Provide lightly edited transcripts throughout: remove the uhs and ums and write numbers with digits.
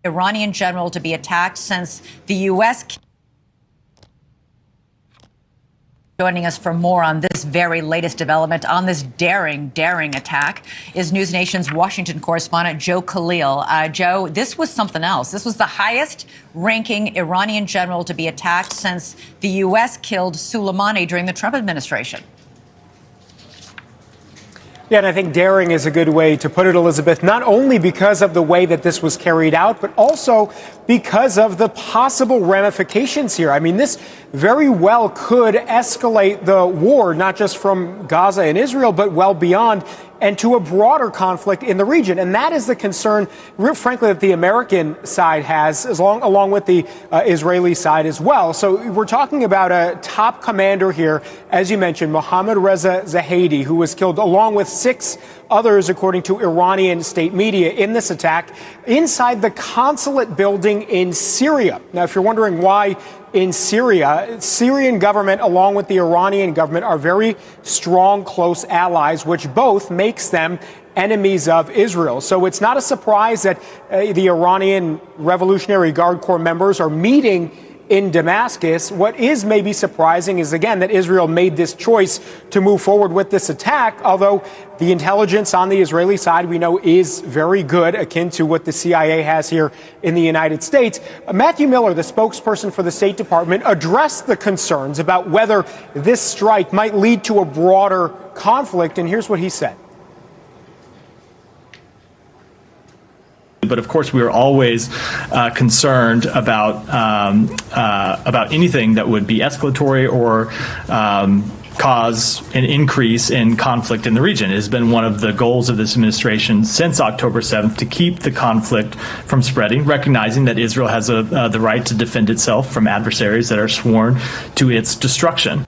Iranian general to be attacked since the U.S. Joining us for more on this very latest development on this daring attack is News Nation's Washington correspondent Joe Khalil. Joe, this was something else. This was the highest ranking Iranian general to be attacked since the U.S. killed Soleimani during the Trump administration. Yeah, and I think daring is a good way to put it, Elizabeth, not only because of the way that this was carried out, but also because of the possible ramifications here. I mean, this very well could escalate the war, not just from Gaza and Israel, but well beyond, and to a broader conflict in the region. And that is the concern, frankly, that the American side has, along with the Israeli side as well. So we're talking about a top commander here, as you mentioned, Mohammad Reza Zahedi, who was killed along with 6 others, according to Iranian state media, in this attack inside the consulate building in Syria. Now, if you're wondering why in Syria, Syrian government, along with the Iranian government, are very strong, close allies, which both makes them enemies of Israel. So it's not a surprise that the Iranian Revolutionary Guard Corps members are meeting in Damascus. What is maybe surprising is, again, that Israel made this choice to move forward with this attack, although the intelligence on the Israeli side, we know, is very good, akin to what the CIA has here in the United States. Matthew Miller, the spokesperson for the State Department, addressed the concerns about whether this strike might lead to a broader conflict, and here's what he said. But of course, we are always concerned about anything that would be escalatory or cause an increase in conflict in the region. It has been one of the goals of this administration since October 7th to keep the conflict from spreading, recognizing that Israel has the right to defend itself from adversaries that are sworn to its destruction.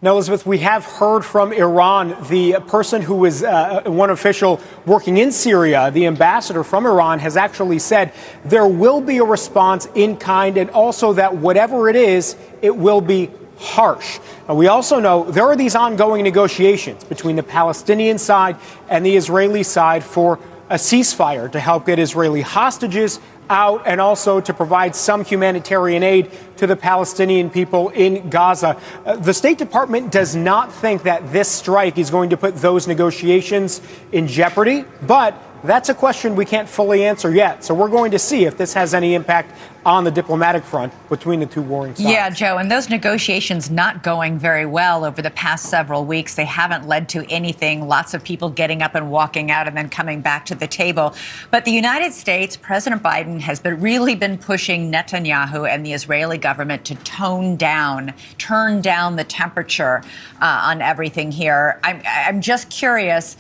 Now, Elizabeth, we have heard from Iran. The person who is one official working in Syria, the ambassador from Iran, has actually said there will be a response in kind, and also that whatever it is, it will be harsh. Now, we also know there are these ongoing negotiations between the Palestinian side and the Israeli side for a ceasefire to help get Israeli hostages out and also to provide some humanitarian aid to the Palestinian people in Gaza. The State Department does not think that this strike is going to put those negotiations in jeopardy, but that's a question we can't fully answer yet. So we're going to see if this has any impact on the diplomatic front between the two warring sides. Yeah, Joe, and those negotiations not going very well over the past several weeks. They haven't led to anything. Lots of people getting up and walking out and then coming back to the table. But the United States, President Biden has really been pushing Netanyahu and the Israeli government to turn down the temperature on everything here. I'm just curious.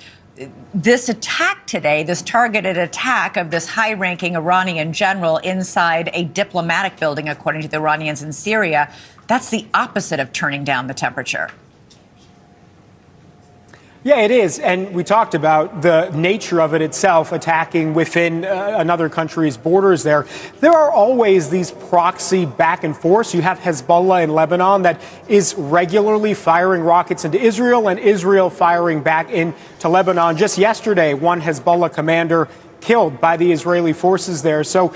This attack today, this targeted attack of this high-ranking Iranian general inside a diplomatic building, according to the Iranians in Syria, that's the opposite of turning down the temperature. Yeah, it is. And we talked about the nature of it itself, attacking within another country's borders there. There are always these proxy back and forths. You have Hezbollah in Lebanon that is regularly firing rockets into Israel and Israel firing back into Lebanon. Just yesterday, one Hezbollah commander killed by the Israeli forces there. So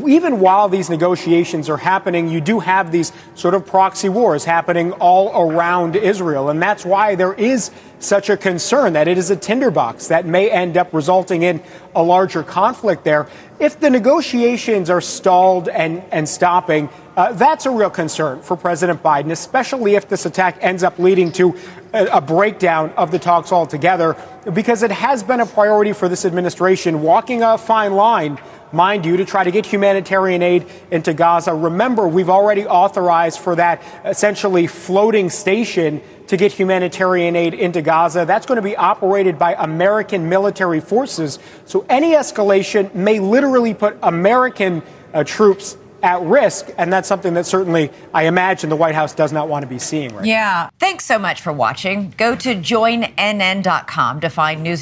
even while these negotiations are happening, you do have these sort of proxy wars happening all around Israel. And that's why there is such a concern that it is a tinderbox that may end up resulting in a larger conflict there. If the negotiations are stalled and stopping, that's a real concern for President Biden, especially if this attack ends up leading to a breakdown of the talks altogether, because it has been a priority for this administration, walking a fine line, mind you, to try to get humanitarian aid into Gaza. Remember, we've already authorized for that essentially floating station to get humanitarian aid into Gaza. That's going to be operated by American military forces. So any escalation may literally put American troops at risk. And that's something that certainly, I imagine, the White House does not want to be seeing right now. Yeah. Thanks so much for watching. Go to joinnn.com to find news.